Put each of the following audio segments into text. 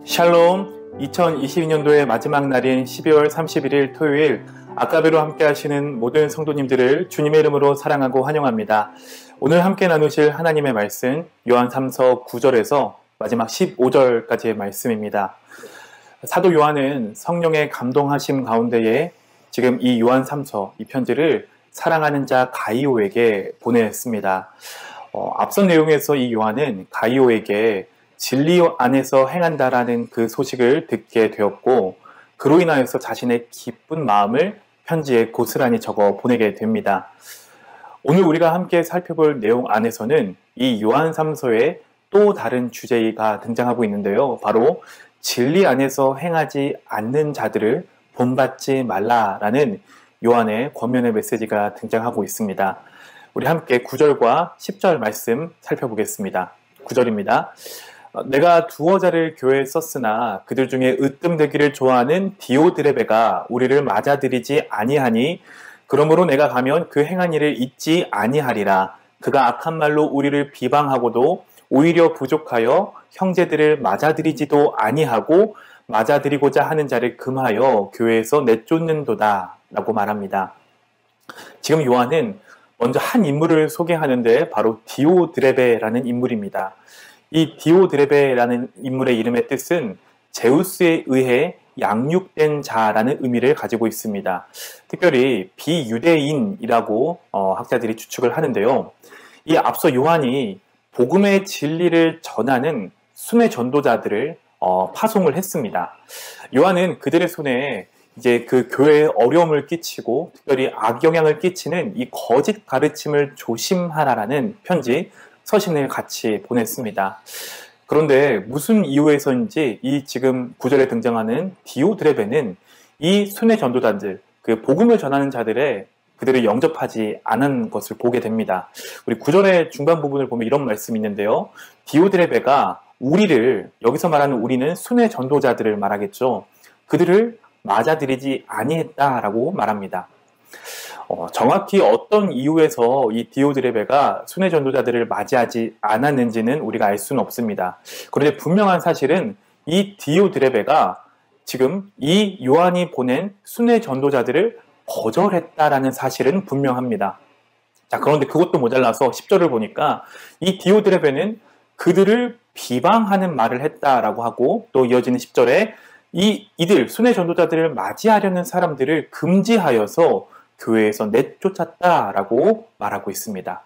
샬롬. 2022년도의 마지막 날인 12월 31일 토요일 아까베로 함께 하시는 모든 성도님들을 주님의 이름으로 사랑하고 환영합니다. 오늘 함께 나누실 하나님의 말씀 요한 3서 9절에서 마지막 15절까지의 말씀입니다. 사도 요한은 성령의 감동하심 가운데에 지금 이 요한 3서 이 편지를 사랑하는 자 가이오에게 보냈습니다. 앞선 내용에서 이 요한은 가이오에게 진리 안에서 행한다라는 그 소식을 듣게 되었고, 그로 인하여서 자신의 기쁜 마음을 편지에 고스란히 적어 보내게 됩니다. 오늘 우리가 함께 살펴볼 내용 안에서는 이 요한 3서에 또 다른 주제가 등장하고 있는데요. 바로 진리 안에서 행하지 않는 자들을 본받지 말라라는 요한의 권면의 메시지가 등장하고 있습니다. 우리 함께 9절과 10절 말씀 살펴보겠습니다. 9절입니다. 내가 두어 자를 교회에 썼으나 그들 중에 으뜸되기를 좋아하는 디오드레베가 우리를 맞아들이지 아니하니 그러므로 내가 가면 그 행한 일을 잊지 아니하리라. 그가 악한 말로 우리를 비방하고도 오히려 부족하여 형제들을 맞아들이지도 아니하고 맞아들이고자 하는 자를 금하여 교회에서 내쫓는도다 라고 말합니다. 지금 요한은 먼저 한 인물을 소개하는데 바로 디오드레베라는 인물입니다. 이 디오드레베라는 인물의 이름의 뜻은 제우스에 의해 양육된 자라는 의미를 가지고 있습니다. 특별히 비유대인이라고 학자들이 추측을 하는데요. 이 앞서 요한이 복음의 진리를 전하는 순회 전도자들을 파송을 했습니다. 요한은 그들의 손에 이제 그 교회에 어려움을 끼치고 특별히 악영향을 끼치는 이 거짓 가르침을 조심하라라는 편지, 서신을 같이 보냈습니다. 그런데 무슨 이유에서인지 이 지금 구절에 등장하는 디오드레베는 이 순회 전도자들, 그 복음을 전하는 자들의 그들을 영접하지 않은 것을 보게 됩니다. 우리 구절의 중반 부분을 보면 이런 말씀이 있는데요. 디오드레베가 우리를, 여기서 말하는 우리는 순회 전도자들을 말하겠죠. 그들을 맞아들이지 아니했다라고 말합니다. 정확히 어떤 이유에서 이 디오드레베가 순회 전도자들을 맞이하지 않았는지는 우리가 알 수는 없습니다. 그런데 분명한 사실은 이 디오드레베가 지금 이 요한이 보낸 순회 전도자들을 거절했다라는 사실은 분명합니다. 자, 그런데 그것도 모자라서 10절을 보니까 이 디오드레베는 그들을 비방하는 말을 했다라고 하고, 또 이어지는 10절에 이들 순회 전도자들을 맞이하려는 사람들을 금지하여서 교회에서 내쫓았다라고 말하고 있습니다.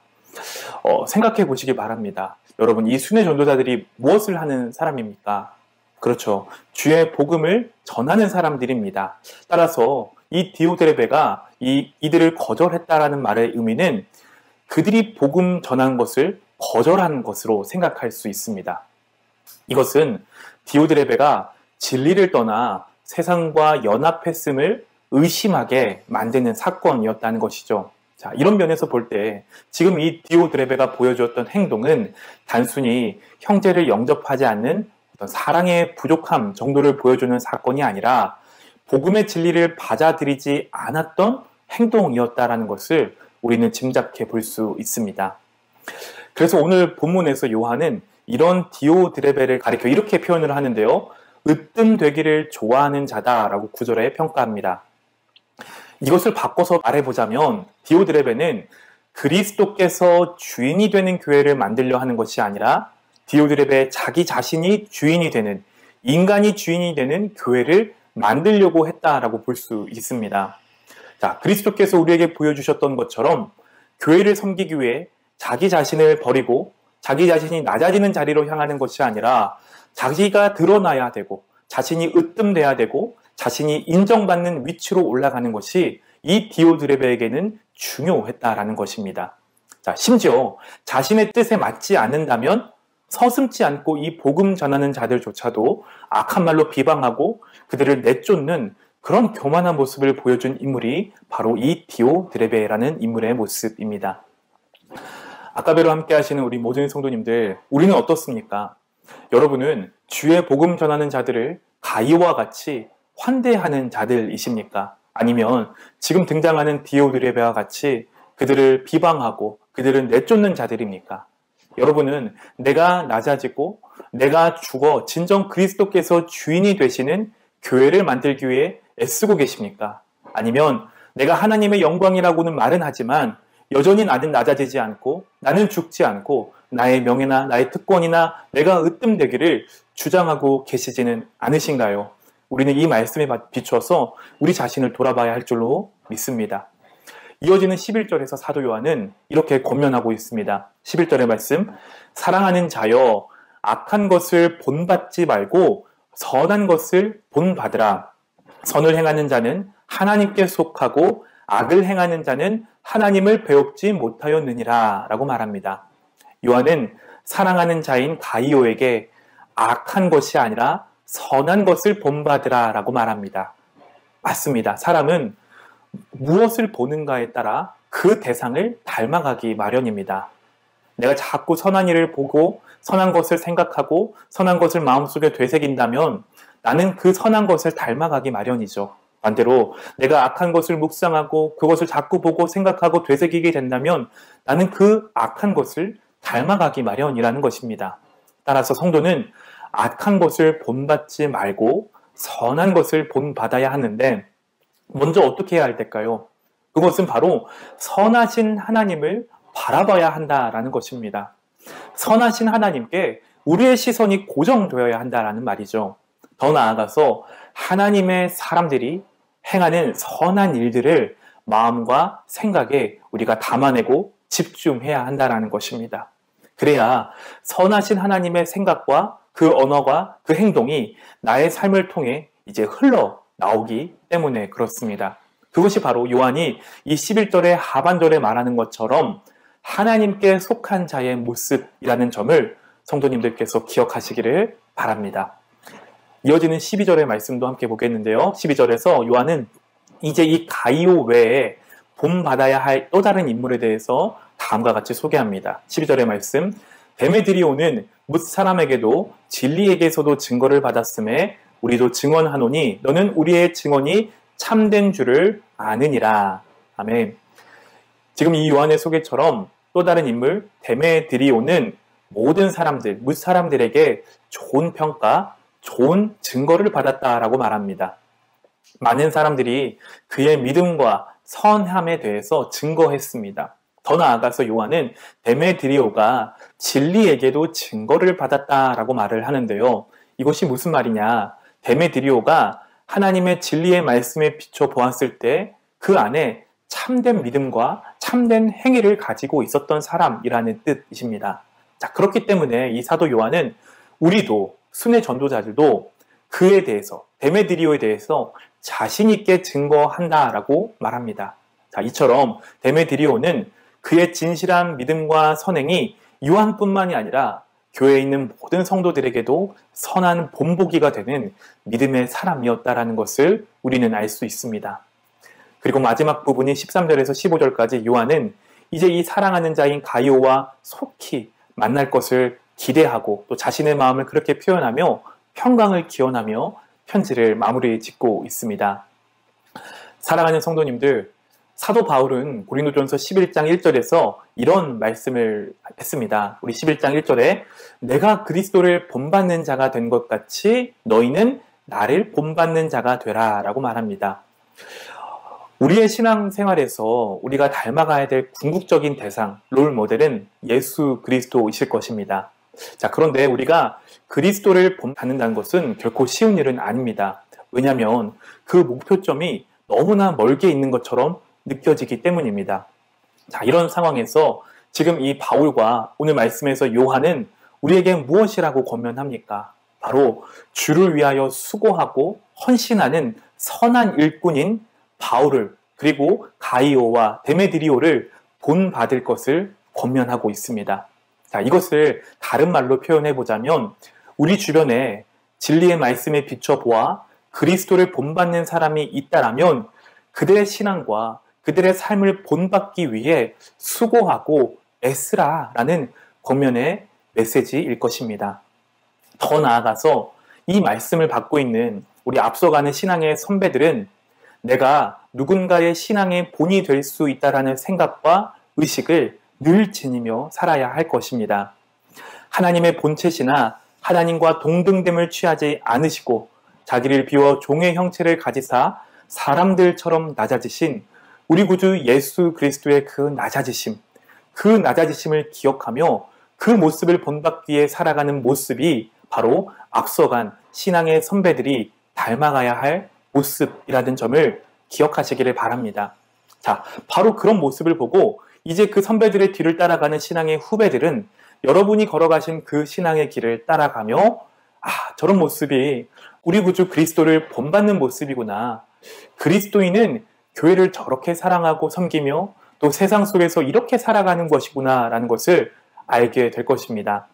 생각해 보시기 바랍니다. 여러분, 이 순회 전도자들이 무엇을 하는 사람입니까? 그렇죠. 주의 복음을 전하는 사람들입니다. 따라서 이 디오드레베가 이들을 거절했다라는 말의 의미는 그들이 복음 전한 것을 거절한 것으로 생각할 수 있습니다. 이것은 디오드레베가 진리를 떠나 세상과 연합했음을 의심하게 만드는 사건이었다는 것이죠. 자, 이런 면에서 볼 때 지금 이 디오드레베가 보여주었던 행동은 단순히 형제를 영접하지 않는 어떤 사랑의 부족함 정도를 보여주는 사건이 아니라 복음의 진리를 받아들이지 않았던 행동이었다는 것을 우리는 짐작해 볼 수 있습니다. 그래서 오늘 본문에서 요한은 이런 디오드레베를 가리켜 이렇게 표현을 하는데요. 으뜸되기를 좋아하는 자다라고 9절에 평가합니다. 이것을 바꿔서 말해보자면 디오드레베는 그리스도께서 주인이 되는 교회를 만들려 하는 것이 아니라 디오드레베 자기 자신이 주인이 되는, 인간이 주인이 되는 교회를 만들려고 했다라고 볼 수 있습니다. 자, 그리스도께서 우리에게 보여주셨던 것처럼 교회를 섬기기 위해 자기 자신을 버리고 자기 자신이 낮아지는 자리로 향하는 것이 아니라 자기가 드러나야 되고 자신이 으뜸돼야 되고 자신이 인정받는 위치로 올라가는 것이 이 디오드레베에게는 중요했다라는 것입니다. 자, 심지어 자신의 뜻에 맞지 않는다면 서슴지 않고 이 복음 전하는 자들조차도 악한 말로 비방하고 그들을 내쫓는 그런 교만한 모습을 보여준 인물이 바로 이 디오드레베라는 인물의 모습입니다. 아까베로 함께 하시는 우리 모든 성도님들, 우리는 어떻습니까? 여러분은 주의 복음 전하는 자들을 가이와 같이 환대하는 자들이십니까? 아니면 지금 등장하는 디오드레베와 같이 그들을 비방하고 그들을 내쫓는 자들입니까? 여러분은 내가 낮아지고 내가 죽어 진정 그리스도께서 주인이 되시는 교회를 만들기 위해 애쓰고 계십니까? 아니면 내가 하나님의 영광이라고는 말은 하지만 여전히 나는 낮아지지 않고 나는 죽지 않고 나의 명예나 나의 특권이나 내가 으뜸되기를 주장하고 계시지는 않으신가요? 우리는 이 말씀에 비춰서 우리 자신을 돌아봐야 할 줄로 믿습니다. 이어지는 11절에서 사도 요한은 이렇게 권면하고 있습니다. 11절의 말씀, 사랑하는 자여 악한 것을 본받지 말고 선한 것을 본받으라. 선을 행하는 자는 하나님께 속하고 악을 행하는 자는 하나님을 배웁지 못하였느니라 라고 말합니다. 요한은 사랑하는 자인 가이오에게 악한 것이 아니라 선한 것을 본받으라 라고 말합니다. 맞습니다. 사람은 무엇을 보는가에 따라 그 대상을 닮아가기 마련입니다. 내가 자꾸 선한 일을 보고 선한 것을 생각하고 선한 것을 마음속에 되새긴다면 나는 그 선한 것을 닮아가기 마련이죠. 반대로 내가 악한 것을 묵상하고 그것을 자꾸 보고 생각하고 되새기게 된다면 나는 그 악한 것을 닮아가기 마련이라는 것입니다. 따라서 성도는 악한 것을 본받지 말고 선한 것을 본받아야 하는데 먼저 어떻게 해야 할 때일까요? 그것은 바로 선하신 하나님을 바라봐야 한다라는 것입니다. 선하신 하나님께 우리의 시선이 고정되어야 한다라는 말이죠. 더 나아가서 하나님의 사람들이 행하는 선한 일들을 마음과 생각에 우리가 담아내고 집중해야 한다라는 것입니다. 그래야 선하신 하나님의 생각과 그 언어가 그 행동이 나의 삶을 통해 이제 흘러나오기 때문에 그렇습니다. 그것이 바로 요한이 이 11절의 하반절에 말하는 것처럼 하나님께 속한 자의 모습이라는 점을 성도님들께서 기억하시기를 바랍니다. 이어지는 12절의 말씀도 함께 보겠는데요. 12절에서 요한은 이제 이 가이오 외에 본받아야 할 또 다른 인물에 대해서 다음과 같이 소개합니다. 12절의 말씀, 데메드리오는 뭇 사람에게도 진리에게서도 증거를 받았음에 우리도 증언하노니 너는 우리의 증언이 참된 줄을 아느니라. 아멘. 지금 이 요한의 소개처럼 또 다른 인물 데메드리오는 모든 사람들, 뭇 사람들에게 좋은 평가, 좋은 증거를 받았다라고 말합니다. 많은 사람들이 그의 믿음과 선함에 대해서 증거했습니다. 더 나아가서 요한은 데메드리오가 진리에게도 증거를 받았다라고 말을 하는데요. 이것이 무슨 말이냐? 데메드리오가 하나님의 진리의 말씀에 비춰 보았을 때 그 안에 참된 믿음과 참된 행위를 가지고 있었던 사람이라는 뜻이십니다. 자, 그렇기 때문에 이 사도 요한은 우리도 순회 전도자들도 그에 대해서 데메드리오에 대해서 자신 있게 증거한다라고 말합니다. 자, 이처럼 데메드리오는 그의 진실한 믿음과 선행이 요한뿐만이 아니라 교회에 있는 모든 성도들에게도 선한 본보기가 되는 믿음의 사람이었다라는 것을 우리는 알 수 있습니다. 그리고 마지막 부분인 13절에서 15절까지 요한은 이제 이 사랑하는 자인 가이오와 속히 만날 것을 기대하고 또 자신의 마음을 그렇게 표현하며 평강을 기원하며 편지를 마무리 짓고 있습니다. 사랑하는 성도님들, 사도 바울은 고린도전서 11장 1절에서 이런 말씀을 했습니다. 우리 11장 1절에 내가 그리스도를 본받는 자가 된 것 같이 너희는 나를 본받는 자가 되라 라고 말합니다. 우리의 신앙생활에서 우리가 닮아가야 될 궁극적인 대상, 롤 모델은 예수 그리스도이실 것입니다. 자, 그런데 우리가 그리스도를 본받는다는 것은 결코 쉬운 일은 아닙니다. 왜냐하면 그 목표점이 너무나 멀게 있는 것처럼 느껴지기 때문입니다. 자, 이런 상황에서 지금 이 바울과 오늘 말씀에서 요한은 우리에게 무엇이라고 권면합니까? 바로 주를 위하여 수고하고 헌신하는 선한 일꾼인 바울을 그리고 가이오와 데메드리오를 본받을 것을 권면하고 있습니다. 자, 이것을 다른 말로 표현해 보자면 우리 주변에 진리의 말씀에 비춰보아 그리스도를 본받는 사람이 있다라면 그들의 신앙과 그들의 삶을 본받기 위해 수고하고 애쓰라라는 권면의 메시지일 것입니다. 더 나아가서 이 말씀을 받고 있는 우리 앞서가는 신앙의 선배들은 내가 누군가의 신앙의 본이 될 수 있다라는 생각과 의식을 늘 지니며 살아야 할 것입니다. 하나님의 본체시나 하나님과 동등됨을 취하지 않으시고 자기를 비워 종의 형체를 가지사 사람들처럼 낮아지신 우리 구주 예수 그리스도의 그 낮아지심을 기억하며 그 모습을 본받기에 살아가는 모습이 바로 앞서간 신앙의 선배들이 닮아가야 할 모습이라는 점을 기억하시기를 바랍니다. 자, 바로 그런 모습을 보고 이제 그 선배들의 뒤를 따라가는 신앙의 후배들은 여러분이 걸어가신 그 신앙의 길을 따라가며 저런 모습이 우리 구주 그리스도를 본받는 모습이구나. 그리스도인은 교회를 저렇게 사랑하고 섬기며 또 세상 속에서 이렇게 살아가는 것이구나 라는 것을 알게 될 것입니다.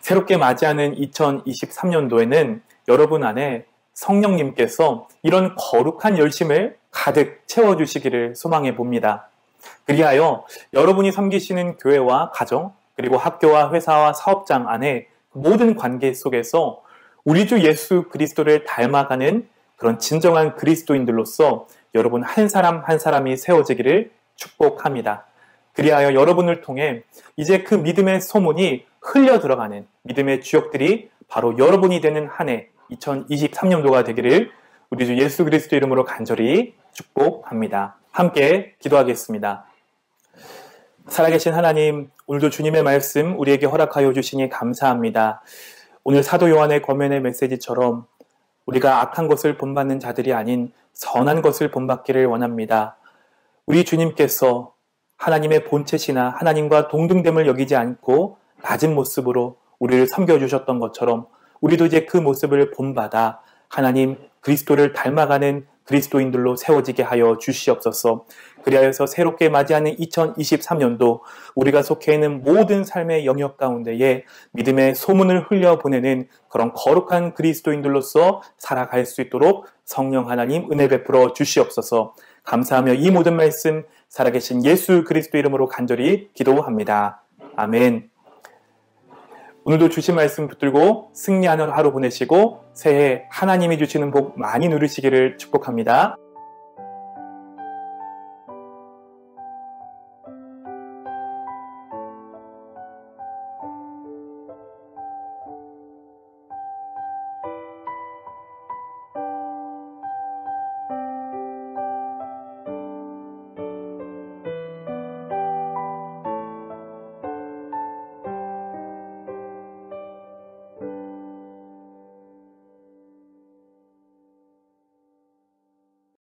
새롭게 맞이하는 2023년도에는 여러분 안에 성령님께서 이런 거룩한 열심을 가득 채워주시기를 소망해 봅니다. 그리하여 여러분이 섬기시는 교회와 가정, 그리고 학교와 회사와 사업장 안에 모든 관계 속에서 우리 주 예수 그리스도를 닮아가는 그런 진정한 그리스도인들로서 여러분 한 사람 한 사람이 세워지기를 축복합니다. 그리하여 여러분을 통해 이제 그 믿음의 소문이 흘려 들어가는 믿음의 주역들이 바로 여러분이 되는 한 해 2023년도가 되기를 우리 주 예수 그리스도 이름으로 간절히 축복합니다. 함께 기도하겠습니다. 살아계신 하나님, 오늘도 주님의 말씀 우리에게 허락하여 주시니 감사합니다. 오늘 사도 요한의 권면의 메시지처럼 우리가 악한 것을 본받는 자들이 아닌 선한 것을 본받기를 원합니다. 우리 주님께서 하나님의 본체시나 하나님과 동등됨을 여기지 않고 낮은 모습으로 우리를 섬겨주셨던 것처럼 우리도 이제 그 모습을 본받아 하나님 그리스도를 닮아가는 그리스도인들로 세워지게 하여 주시옵소서. 그리하여서 새롭게 맞이하는 2023년도 우리가 속해 있는 모든 삶의 영역 가운데에 믿음의 소문을 흘려보내는 그런 거룩한 그리스도인들로서 살아갈 수 있도록 성령 하나님 은혜 베풀어 주시옵소서. 감사하며 이 모든 말씀 살아계신 예수 그리스도 이름으로 간절히 기도합니다. 아멘. 오늘도 주신 말씀 붙들고 승리하는 하루 보내시고 새해 하나님이 주시는 복 많이 누리시기를 축복합니다.